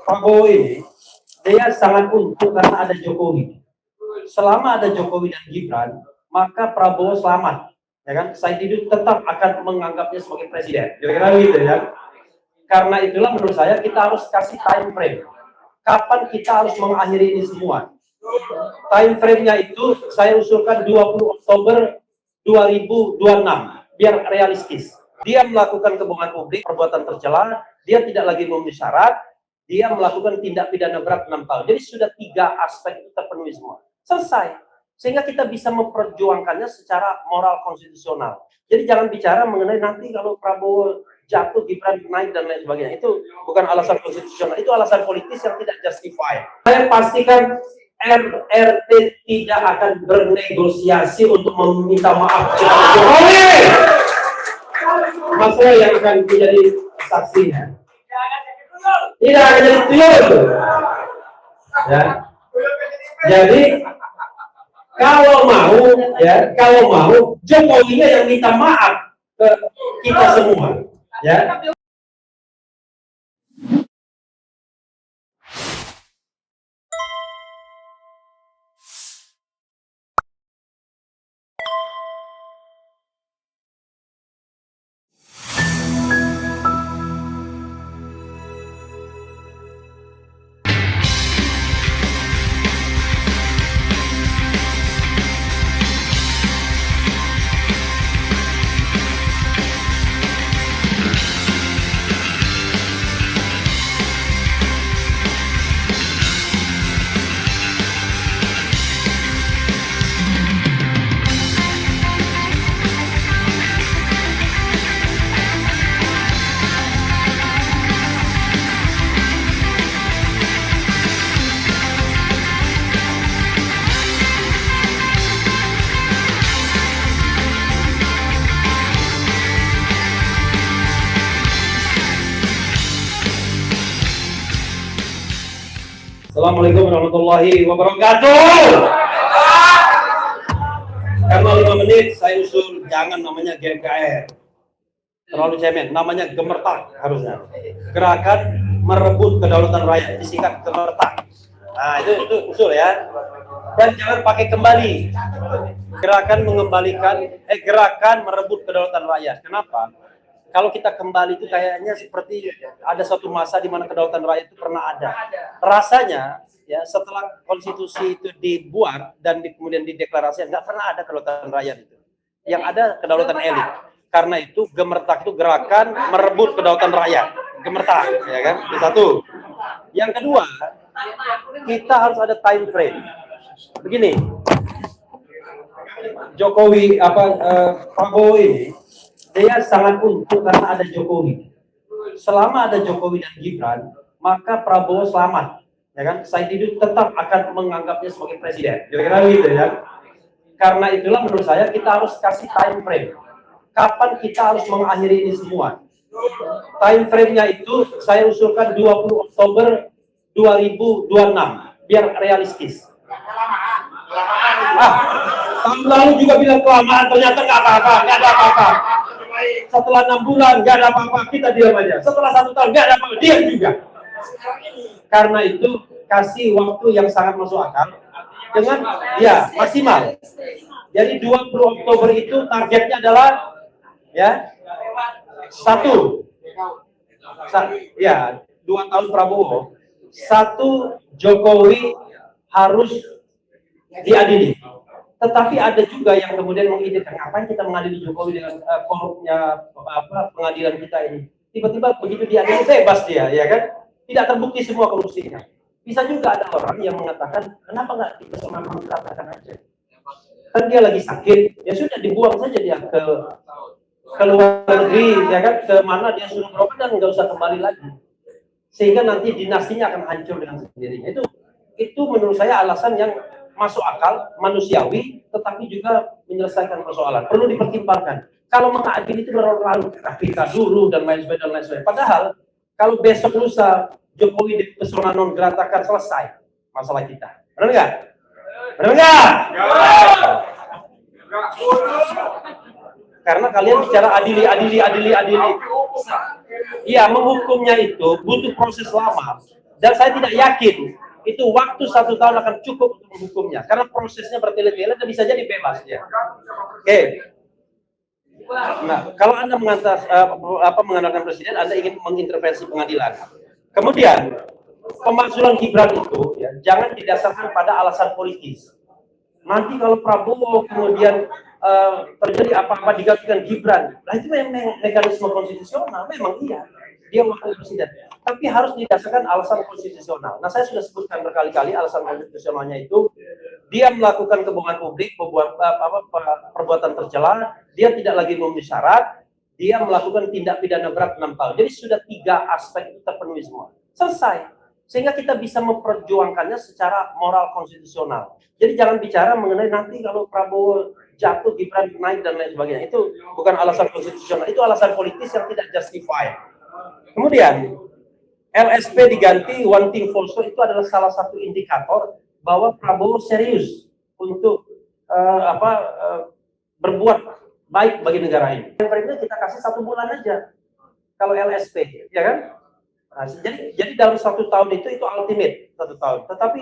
Prabowo ini dia sangat untung karena ada Jokowi. Selama ada Jokowi dan Gibran, maka Prabowo selamat, ya kan? Said Didu tetap akan menganggapnya sebagai presiden, kira-kira gitu ya. Karena itulah menurut saya kita harus kasih time frame. Kapan kita harus mengakhiri ini semua? Time frame-nya itu saya usulkan 20 Oktober 2026, biar realistis. Dia melakukan kebohongan publik, perbuatan tercela, dia tidak lagi memenuhi syarat, dia melakukan tindak pidana berat 6 tahun. Jadi sudah 3 aspek itu terpenuhi semua. Selesai. Sehingga kita bisa memperjuangkannya secara moral konstitusional. Jadi jangan bicara mengenai nanti kalau Prabowo jatuh, Gibran naik dan lain sebagainya. Itu bukan alasan konstitusional, itu alasan politis yang tidak justify. Saya pastikan RRT tidak akan bernegosiasi untuk meminta maaf kepada Jokowi. Mas saya yang akan menjadi saksinya. Tidak akan jadi tuyul. Ya. Jadi kalau mau Jokowinya yang minta maaf ke kita semua. Ya. Assalamualaikum warahmatullahi wabarakatuh. Karena 5 menit saya usul jangan namanya GMKR, terlalu cemen, namanya Gemertak harusnya. Gerakan merebut kedaulatan rakyat, disingkat Gemertak. Nah itu usul ya. Dan jangan pakai kembali. Gerakan gerakan merebut kedaulatan rakyat. Kenapa? Kalau kita kembali itu kayaknya seperti ada suatu masa di mana kedaulatan rakyat itu pernah ada. Rasanya ya setelah konstitusi itu dibuat dan kemudian dideklarasikan nggak pernah ada kedaulatan rakyat itu. Yang ada kedaulatan elit. Karena itu Gemertak itu gerakan merebut kedaulatan rakyat. Gemertak, ya kan? Itu satu. Yang kedua, kita harus ada time frame. Begini, Prabowo ini dia sangat untung karena ada Jokowi. Selama ada Jokowi dan Gibran, maka Prabowo selamat, ya kan? Said Didu tetap akan menganggapnya sebagai presiden, kira-kira gitu ya. Karena itulah menurut saya kita harus kasih time frame. Kapan kita harus mengakhiri ini semua? Time frame-nya itu saya usulkan 20 Oktober 2026, biar realistis. Tahun lalu juga bilang kelamaan, ternyata nggak ada apa-apa. Setelah 6 bulan nggak ada apa-apa, kita diam aja. Setelah 1 tahun nggak ada apa-apa, diam juga. Karena itu kasih waktu yang sangat masuk akal dengan ya maksimal. Jadi 20 Oktober itu targetnya adalah ya 2 tahun Prabowo, 1 Jokowi harus diadili. Tetapi ada juga yang kemudian mengizinkan ngapain kita mengadili Jokowi dengan korupnya pengadilan kita ini. Tiba-tiba begitu diadili bebas dia, ya kan? Tidak terbukti semua korupsinya. Bisa juga ada orang yang mengatakan, kenapa nggak kita sama-sama katakan aja? Kan dia lagi sakit, ya sudah dibuang saja dia ke luar negeri, ya kan? Ke mana dia sudah berobat dan nggak usah kembali lagi. Sehingga nanti dinastinya akan hancur dengan sendirinya. Itu menurut saya alasan yang masuk akal, manusiawi, tetapi juga menyelesaikan persoalan. Perlu dipertimbangkan. Kalau mengadili itu berlarut-larut, KPK dulu dan lain sebagainya. Padahal kalau besok lusa Jokowi di persona non grata akan selesai masalah kita. Benar nggak? Benar nggak? Karena kalian bicara adili. Iya, menghukumnya itu butuh proses lama. Dan saya tidak yakin itu waktu 1 tahun akan cukup untuk menghukumnya, karena prosesnya bertele-tele dan bisa jadi bebas ya. Oke. Nah, kalau Anda mengandalkan presiden, Anda ingin mengintervensi pengadilan. Kemudian pemakzulan Gibran itu ya, jangan didasarkan pada alasan politis. Nanti kalau Prabowo kemudian terjadi apa-apa digantikan Gibran, nah itu memang mekanisme konstitusional, memang iya, dia wakil presiden. Tapi harus didasarkan alasan konstitusional. Nah, saya sudah sebutkan berkali-kali alasan konstitusionalnya itu, dia melakukan kebohongan publik, perbuatan tercela, dia tidak lagi memenuhi syarat, dia melakukan tindak pidana berat 6 tahun. Jadi sudah 3 aspek itu terpenuhi semua. Selesai. Sehingga kita bisa memperjuangkannya secara moral konstitusional. Jadi jangan bicara mengenai nanti kalau Prabowo jatuh, Gibran naik dan lain sebagainya. Itu bukan alasan konstitusional, itu alasan politis yang tidak justified. Kemudian LSP diganti one thing for sure, itu adalah salah satu indikator bahwa Prabowo serius untuk berbuat baik bagi negara ini. Yang berikutnya kita kasih 1 bulan aja kalau LSP, ya kan? Nah, jadi dalam 1 tahun itu ultimate 1 tahun. Tetapi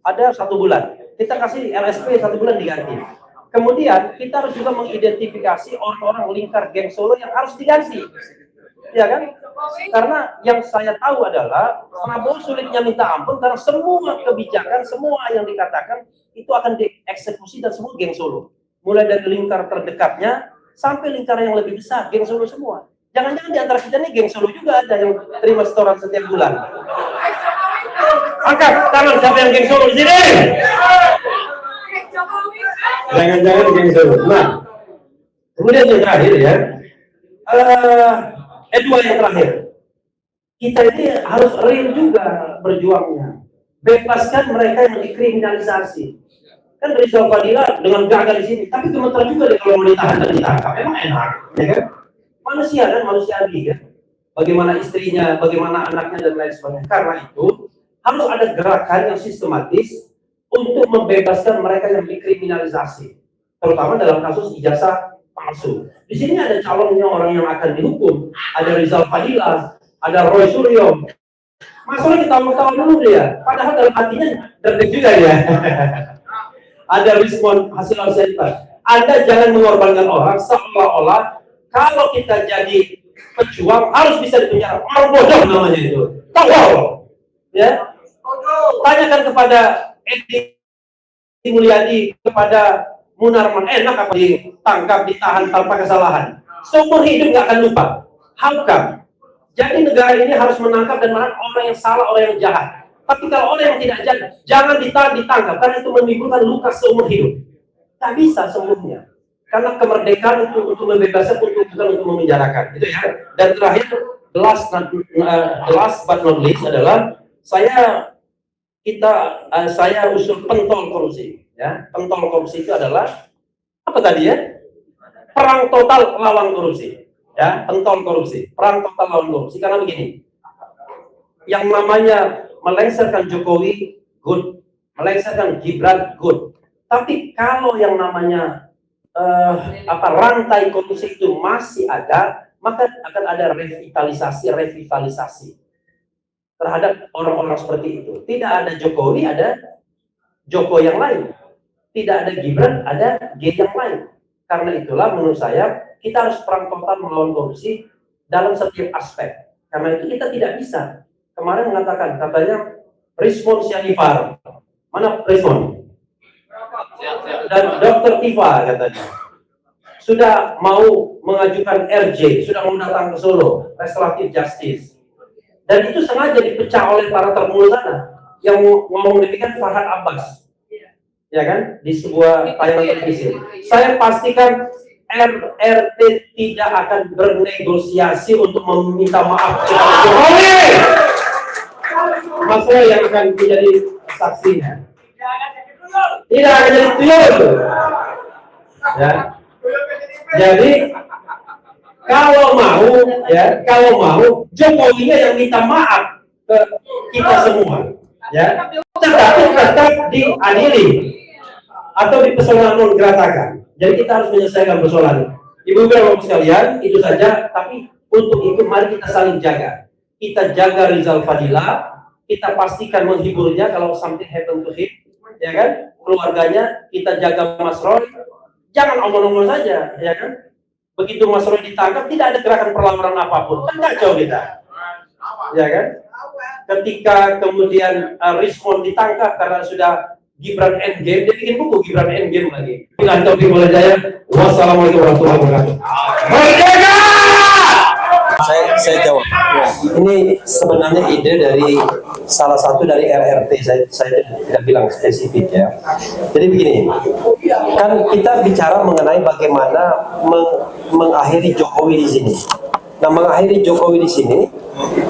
ada 1 bulan. Kita kasih LSP 1 bulan diganti. Kemudian kita harus juga mengidentifikasi orang-orang lingkar geng Solo yang harus diganti. Ya kan? Karena yang saya tahu adalah Prabowo sulitnya minta ampun karena semua kebijakan, semua yang dikatakan itu akan dieksekusi dan semua geng Solo. Mulai dari lingkar terdekatnya sampai lingkar yang lebih besar, geng Solo semua. Jangan-jangan di antara kita nih geng Solo juga ada yang terima setoran setiap bulan. Angkat tangan siapa yang geng Solo di sini? Jangan-jangan geng Solo. Nah, kemudian yang terakhir ya, dua yang terakhir, kita ini harus real juga berjuangnya. Bebaskan mereka yang dikriminalisasi. Kan Rizal Fadila dengan gagal di sini, tapi gemetar juga deh kalau mau ditahan dan ditangkap. Emang enak, ya kan? Manusia kan, manusia adil kan? Bagaimana istrinya, bagaimana anaknya dan lain sebagainya. Karena itu harus ada gerakan yang sistematis untuk membebaskan mereka yang dikriminalisasi, terutama dalam kasus ijazah palsu. Di sini ada calonnya orang yang akan dihukum, ada Rizal Fadila, ada Roy Suryo. Masalah kita mau tahu dulu dia, padahal dalam hatinya deg juga ya. Ada Rizwan Hasil Al-Senter. Anda jangan mengorbankan orang seolah-olah kalau kita jadi pejuang harus bisa dipenjara. Orang bodoh namanya itu. Tolol. Ya. Tanyakan kepada Edi Mulyadi, kepada Munarman, enak apa ditangkap, ditahan tanpa kesalahan. Seumur hidup nggak akan lupa. How come? Jadi negara ini harus menangkap dan menahan orang yang salah, orang yang jahat. Tapi kalau orang yang tidak jahat, jangan ditangkap, karena itu menimbulkan luka seumur hidup. Tak bisa semuanya. Karena kemerdekaan untuk membebaskan, bukan untuk memenjarakan. Itu ya. Dan terakhir, last but not least adalah saya usul pentol korupsi. Ya, pentol korupsi itu adalah apa tadi ya? Perang total lawan korupsi. Ya, pentol korupsi, perang total lawan korupsi. Karena begini, yang namanya melengsarkan Jokowi good, melengsarkan Gibran good. Tapi kalau yang namanya rantai korupsi itu masih ada, maka akan ada revitalisasi terhadap orang-orang seperti itu. Tidak ada Jokowi, ada Joko yang lain. Tidak ada Gibran, ada G yang lain. Karena itulah menurut saya kita harus perang total melawan korupsi dalam setiap aspek. Karena itu kita tidak bisa. Kemarin mengatakan, katanya respon Sianipar. Mana respon? Dan Dr. Tifa katanya sudah mau mengajukan RJ, sudah mau datang ke Solo, restoratif justice. Dan itu sengaja dipecah oleh para termulu sana. Yang ngomong demikian Farhad Abbas, ya kan, di sebuah tayangan televisi. Saya pastikan RRT tidak akan bernegosiasi untuk meminta maaf kepada Jokowi. Masalah yang akan menjadi saksinya. Tidak akan jadi tuyul. Ya. Jadi kalau mau Jokowi yang minta maaf ke kita semua, ya. Tetapi tetap diadili atau dipersoalkan non gratakan. Jadi kita harus menyelesaikan persoalan. Ibu Bapak sekalian, itu saja. Tapi untuk itu mari kita saling jaga. Kita jaga Rizal Fadila, kita pastikan menghiburnya kalau something happen to him, ya kan? Keluarganya kita jaga Mas Roy, jangan omong-omong saja, ya kan? Begitu Mas Roy ditangkap, tidak ada gerakan perlawanan apapun, kan kacau kita, ya kan? Ketika kemudian Rizwan ditangkap karena sudah Gibran Endgame, dia bikin buku Gibran Endgame lagi. Bilang Taufiq Walhidayah, wassalamualaikum warahmatullahi wabarakatuh. Merdeka! Saya jawab. Ya. Ini sebenarnya ide dari salah satu dari RRT. Saya tidak bilang spesifik ya. Jadi begini, kan kita bicara mengenai bagaimana mengakhiri Jokowi di sini. Nah, mengakhiri Jokowi di sini,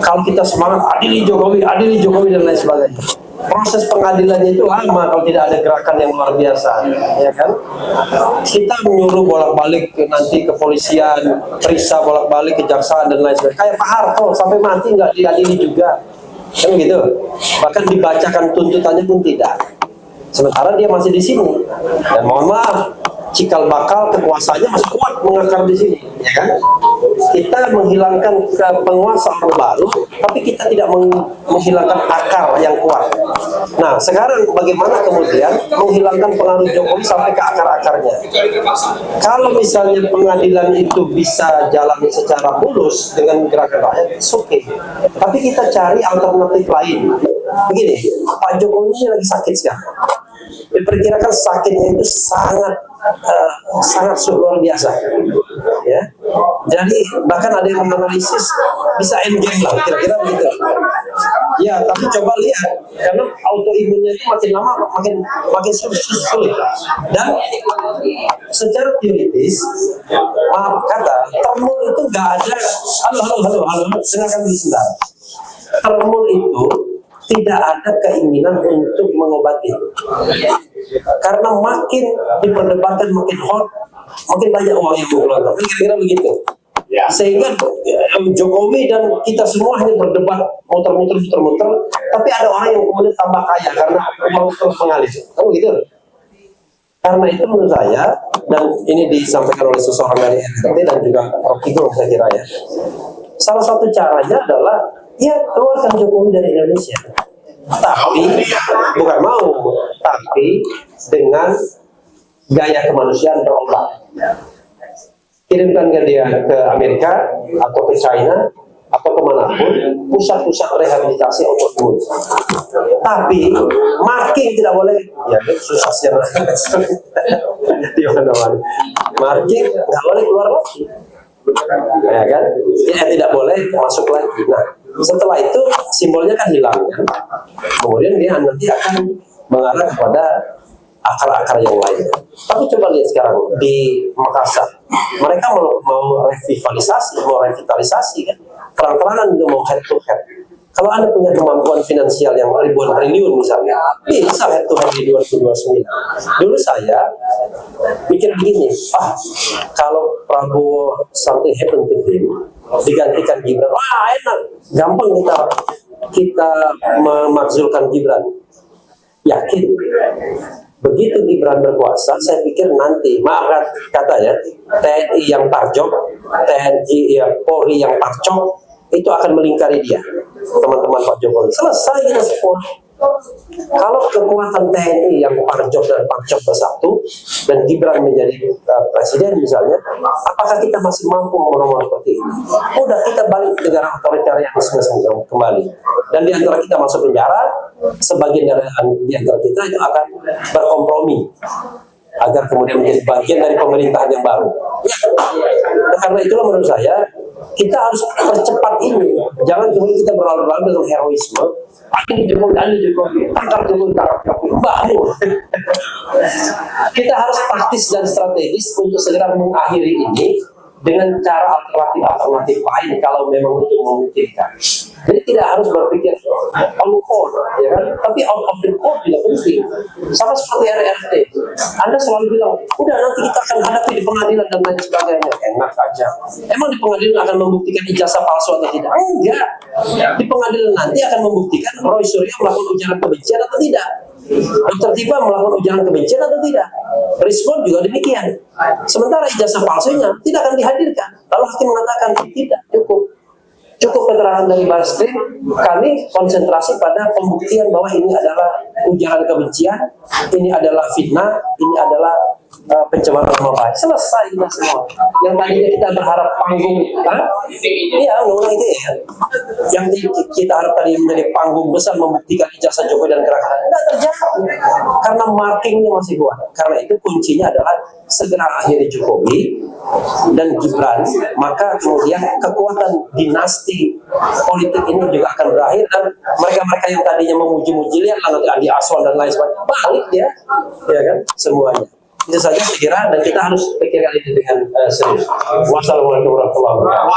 kalau kita semangat adili Jokowi dan lain sebagainya. Proses pengadilannya itu lama kalau tidak ada gerakan yang luar biasa, ya kan? Kita menyuruh bolak-balik nanti kepolisian, periksa bolak-balik kejaksaan dan lain sebagainya. Kayak Pak Harto sampai mati nggak diadili juga, kan gitu. Bahkan dibacakan tuntutannya pun tidak. Sementara dia masih di sini. Dan mohon maaf, cikal bakal kekuasaannya masih kuat mengakar di sini, ya kan? Kita menghilangkan penguasa baru, tapi kita tidak menghilangkan akar yang kuat. Nah, sekarang bagaimana kemudian menghilangkan pengaruh Jokowi sampai ke akar-akarnya? Kalau misalnya pengadilan itu bisa jalan secara mulus dengan gerakan rakyat, oke. Tapi kita cari alternatif lain. Begini, Pak Jokowi ini lagi sakit sekarang. Diperkirakan sakitnya itu sangat luar biasa, ya. Jadi bahkan ada yang menganalisis bisa endgame lah, kira-kira begitu. Ya, tapi coba lihat, karena autoimunnya itu makin lama makin sulit. Dan secara teoritis, maaf kata, termul itu nggak ada. Halo, dengarkan dulu sebentar. Termul itu tidak ada keinginan untuk mengobati, karena makin diperdebatkan, makin hot, makin banyak uang yang dikeluarkan, kira-kira begitu. Sehingga Jokowi dan kita semua hanya berdebat muter-muter, tapi ada orang yang kemudian tambah kaya karena mau terus mengalir, kan begitu. Karena itu menurut saya, dan ini disampaikan oleh seseorang dari RRT dan juga Rocky Gerung saya kira ya, salah satu caranya adalah ya keluarkan Jokowi dari Indonesia, tapi bukan mau, tapi dengan gaya kemanusiaan berobat. Kirimkan ke dia ke Amerika atau ke China atau kemanapun, pusat-pusat rehabilitasi autoimun. Tapi makin tidak boleh, ya susah sih di mana-mana. Makin nggak boleh keluar lagi, ya kan? Tidak boleh masuk lagi. Nah, setelah itu simbolnya kan hilang, kan? Kemudian dia nanti akan mengarah kepada akar-akar yang lain. Tapi coba lihat sekarang di Makassar, mereka mau revitalisasi kan, terang-terangan juga mau head to head. Kalau Anda punya kemampuan finansial yang ribuan triliun misalnya, bisa head to head di 2029. Dulu saya mikir begini, kalau Prabowo something happen to him, digantikan Gibran, enak, gampang kita memakzulkan Gibran. Yakin begitu Gibran berkuasa, saya pikir nanti, maaf kata ya, TNI yang parjok, TNI Polri yang parcok, itu akan melingkari dia, teman-teman Pak Jokowi. Selesai kita semua. Kalau kekuatan TNI yang parjok dan parcok bersatu dan Gibran menjadi presiden misalnya, apakah kita masih mampu ngomong-ngomong seperti ini? Udah, kita balik ke negara otoritarianisme kembali. Dan di antara kita masuk penjara, sebagian di antara kita itu akan berkompromi agar kemudian menjadi bagian dari pemerintahan yang baru. Nah, karena itulah menurut saya kita harus percepat ini. Jangan kemudian kita berlalu-lalu dengan heroisme. Ini Jokowi, tangkap Jokowi, bangun. Kita harus taktis dan strategis untuk segera mengakhiri ini dengan cara alternatif lain kalau memang itu memungkinkan. Jadi tidak harus berpikir on court, ya kan? Tapi out of the court juga penting. Sama seperti RRT. Anda selalu bilang, udah nanti kita akan hadapi di pengadilan dan lain sebagainya. Enak aja. Emang di pengadilan akan membuktikan ijazah palsu atau tidak? Enggak. Di pengadilan nanti akan membuktikan Roy Suryo melakukan ujaran kebencian atau tidak. Dr. Tiba melakukan ujaran kebencian atau tidak. Rizwan juga demikian. Sementara ijazah palsunya tidak akan dihadirkan. Lalu hakim mengatakan tidak cukup. cukup keterangan dari Barreskrim, kami konsentrasi pada pembuktian bahwa ini adalah ujaran kebencian, ini adalah fitnah, ini adalah pencemaran nama baik. Selesai kita semua. Yang tadinya kita berharap panggung, iya undang-undang itu ya. Yang kita harap tadi menjadi panggung besar membuktikan ijazah Jokowi dan gerakan, tidak terjadi karena markingnya masih kuat. Karena itu kuncinya adalah segera akhiri Jokowi dan Gibran, maka kemudian kekuatan dinasti politik ini juga akan berakhir, dan mereka-mereka yang tadinya memuji-muji lihat nanti Andi Aswan dan lain sebagainya balik ya kan semuanya. Itu saja saya kira, dan kita harus pikirkan ini dengan serius. Wassalamualaikum warahmatullahi wabarakatuh.